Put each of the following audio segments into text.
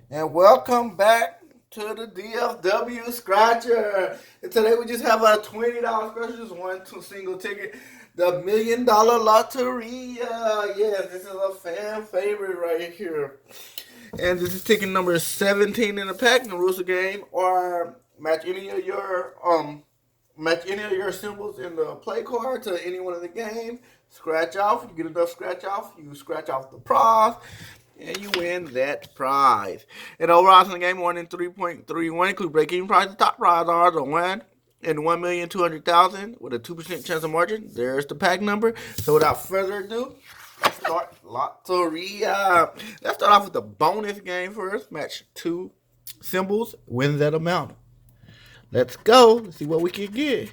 And welcome back to the DFW Scratcher. And today we just have a $20 scratcher, just one single ticket. The $1 million Loteria. Yes, this is a fan favorite right here. And this is ticket number 17 in the pack. The rules of the game are match any of your symbols in the play card to any one of the game. Scratch off. You get enough scratch off. You scratch off the prize, and you win that prize. And overall in the game, 1 in 3.31, include break-even prize. The top prize are the 1 in 1,200,000 with a 2% chance of margin. There's the pack number. So without further ado, let's start Loteria. Let's start off with the bonus game first. Match 2 symbols, win that amount. Let's go. Let's see what we can get.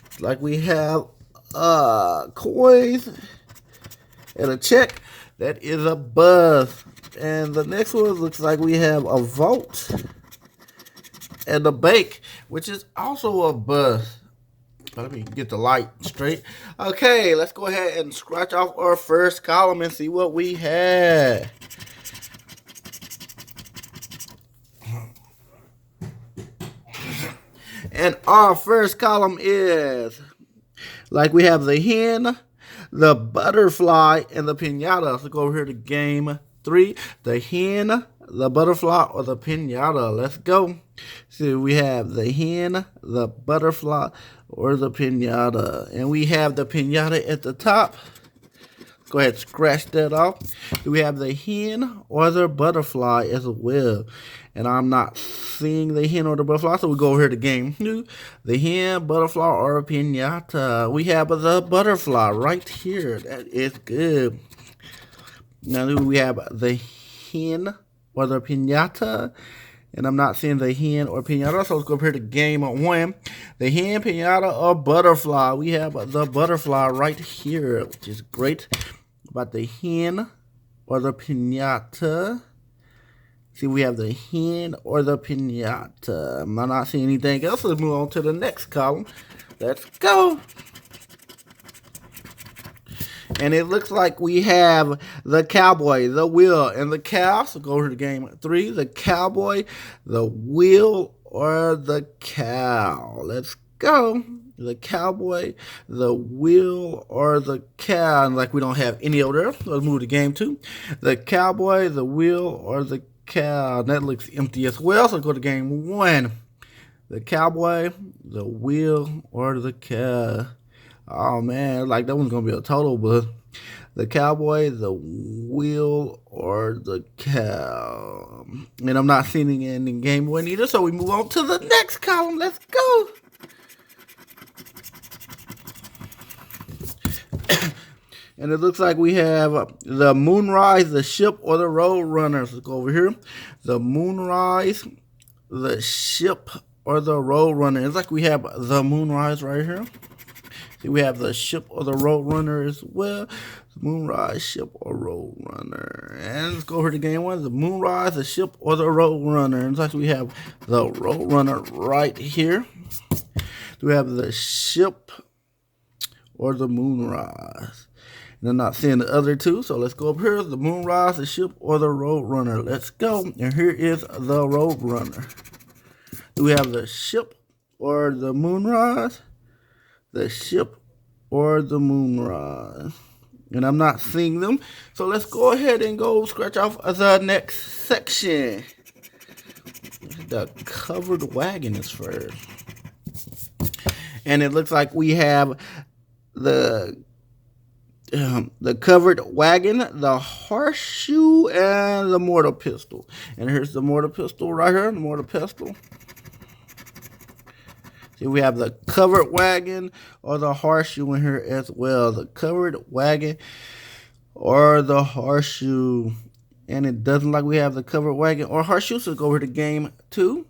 It's like we have coins and a check. That is a buzz. And the next one looks like we have a vote and a bake, which is also a buzz. Let me get the light straight. Okay, let's go ahead and scratch off our first column and see what we had. And our first column is like we have the hen, the butterfly, and the pinata. Let's go over here to game 3. The hen, the butterfly, or the pinata. Let's go. So we have the hen, the butterfly, or the pinata. And we have the pinata at the top. Go ahead and scratch that off. Do we have the hen or the butterfly as well? And I'm not seeing the hen or the butterfly, so we go over here to game 2. The hen, butterfly, or pinata. We have the butterfly right here. That is good. Now do we have the hen or the pinata? And I'm not seeing the hen or pinata, so let's go over here to game 1. The hen, pinata, or butterfly. We have the butterfly right here, which is great. About the hen or the pinata. See, we have the hen or the pinata. I'm not seeing anything else. Let's move on to the next column. Let's go. And it looks like we have the cowboy, the wheel, and the cow. So go over to game 3. The cowboy, the wheel, or the cow. Let's go. The cowboy, the wheel, or the cow. And like we don't have any over there, let's move to game 2. The cowboy, the wheel, or the cow. And that looks empty as well. So go to game 1. The cowboy, the wheel, or the cow. Oh man, like that one's gonna be a total, but the cowboy, the wheel, or the cow. And I'm not seeing it in the game one either, so we move on to the next column. Let's go. And it looks like we have the moonrise, the ship, or the road runners. Let's go over here. The moonrise, the ship, or the road runner. It's like we have the moonrise right here. See, we have the ship or the road runner as well. The moonrise, ship, or road runner. And let's go over to game 1. The moonrise, the ship, or the road runner. And it's like we have the road runner right here. Do we have the ship or the moonrise? And I'm not seeing the other two, so let's go up here. The moonrise, the ship, or the road runner. Let's go. And here is the road runner. Do we have the ship or the moonrise? The ship or the moonrise? And I'm not seeing them, so let's go ahead and go scratch off the next section. The covered wagon is first. And it looks like we have the covered wagon, the horseshoe, and the mortar pistol. And here's the mortar pistol right here, the mortar pistol. See, we have the covered wagon or the horseshoe in here as well. The covered wagon or the horseshoe. And it doesn't like we have the covered wagon or horseshoe. So let's go over to game 2.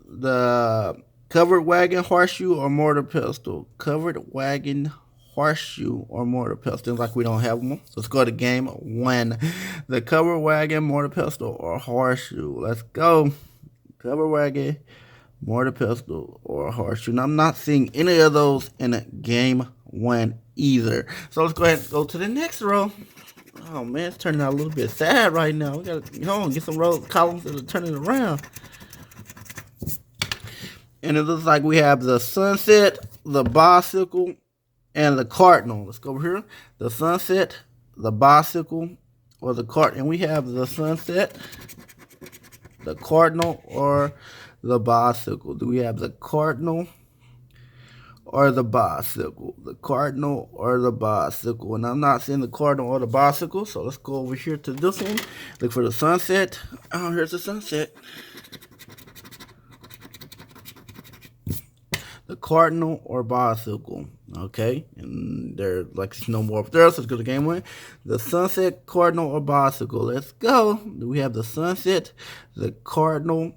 The covered wagon, horseshoe, or mortar pistol. Covered wagon, horseshoe, or mortar pistol. Like we don't have one. So let's go to game 1. The covered wagon, mortar pistol, or horseshoe. Let's go. Covered wagon, mortar pistol, or horseshoe. Now, I'm not seeing any of those in game 1 either. So let's go ahead and go to the next row. Oh man, it's turning out a little bit sad right now. We gotta get some row columns that are turning around. And it looks like we have the sunset, the bicycle, and the cardinal. Let's go over here. The sunset, the bicycle, or the card. And we have the sunset, the cardinal, or the bicycle. Do we have the cardinal or the bicycle? The cardinal or the bicycle? And I'm not seeing the cardinal or the bicycle. So let's go over here to this one. Look for the sunset. Oh, here's the sunset. The cardinal or bicycle. Okay, and there's like no more up there, so let's go to game one. The sunset, cardinal, or bicycle. Let's go. Do we have the sunset, the cardinal,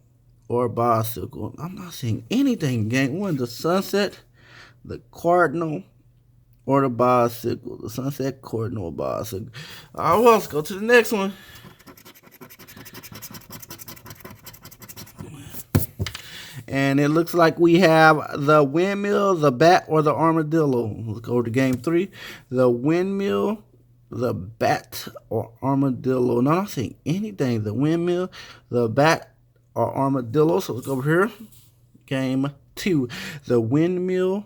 or bicycle? I'm not seeing anything in game one. The sunset, the cardinal, or the bicycle. The sunset, cardinal, or bicycle. All right, well, let's go to the next one. And it looks like we have the windmill, the bat, or the armadillo. Let's go to game three. The windmill, the bat, or armadillo. No, I'm not seeing anything. The windmill, the bat, or armadillo. So let's go over here. Game two. The windmill,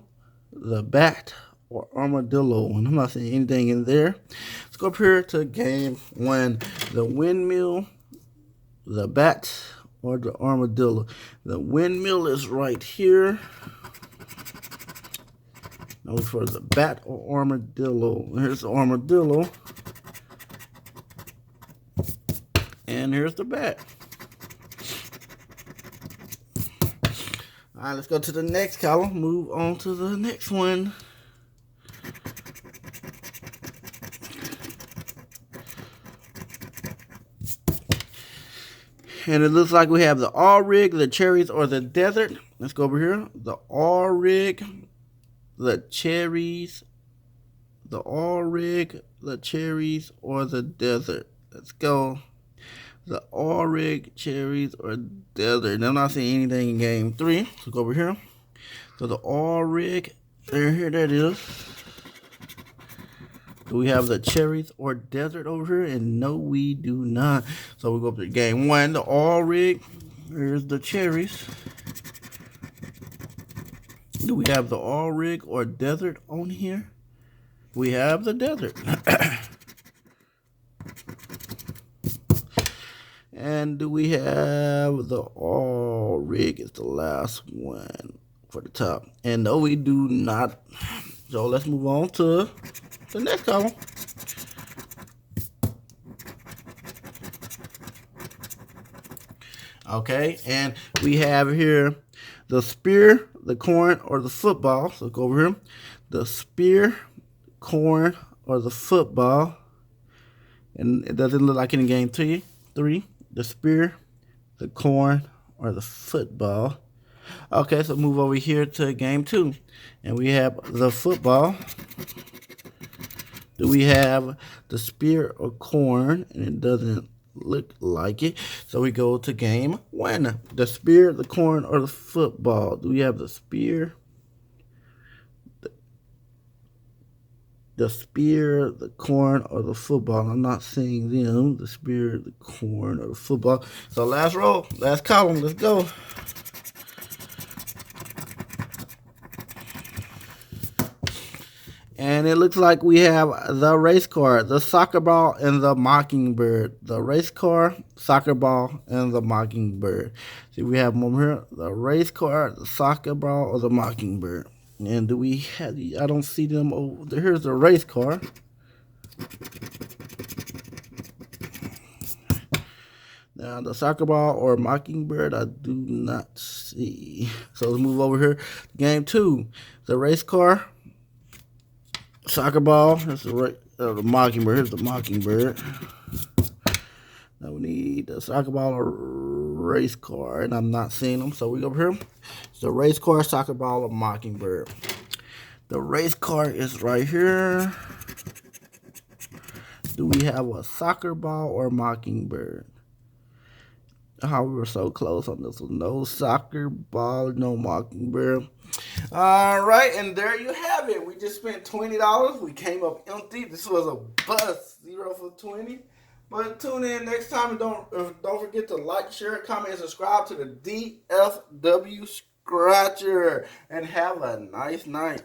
the bat, or armadillo. And I'm not seeing anything in there. Let's go up here to game one. The windmill, the bat, or the armadillo. The windmill is right here. Now look for the bat or armadillo. Here's the armadillo. And here's the bat. All right, let's go to the next column. Move on to the next one. And it looks like we have the all rig, the cherries, or the desert. Let's go over here. The all rig, the cherries, the all rig, the cherries, or the desert. Let's go. The all rig, cherries, or desert. Now I'm not seeing anything in game three. So go over here. So the all rig, here that is. Do we have the cherries or desert over here? And no, we do not. So we go up to game one, the all rig. Here's the cherries. Do we have the all rig or desert on here? We have the desert. And do we have the all rig? It's the last one for the top. And no, we do not. So let's move on to the next column. Okay, and we have here the spear, the corn, or the football. So go over here. The spear, corn, or the football. And it doesn't look like in game three. The spear, the corn, or the football. Okay, so move over here to game two. And we have the football. Do we have the spear or corn? And it doesn't look like it. So we go to game one. The spear, the corn, or the football. Do we have the spear? The spear, the corn, or the football? I'm not seeing them. The spear, the corn, or the football. So last row, last column. Let's go. And it looks like we have the race car, the soccer ball, and the mockingbird. The race car, soccer ball, and the mockingbird. See, we have them over here. The race car, the soccer ball, or the mockingbird. And do we have, I don't see them over there. Here's the race car. Now, the soccer ball or mockingbird, I do not see. So let's move over here. Game two, the race car, soccer ball. Here's the mockingbird. Here's the mockingbird. Now we need the soccer ball or race car, and I'm not seeing them. So we go over here. It's the race car, soccer ball, or mockingbird. The race car is right here. Do we have a soccer ball or mockingbird? How we were so close on this one. No soccer ball, no mockingbird. All right, and there you have it. We just spent $20. We came up empty. This was a bust, 0 for 20. But tune in next time, and don't forget to like, share, comment, and subscribe to the DFW Scratcher. And have a nice night.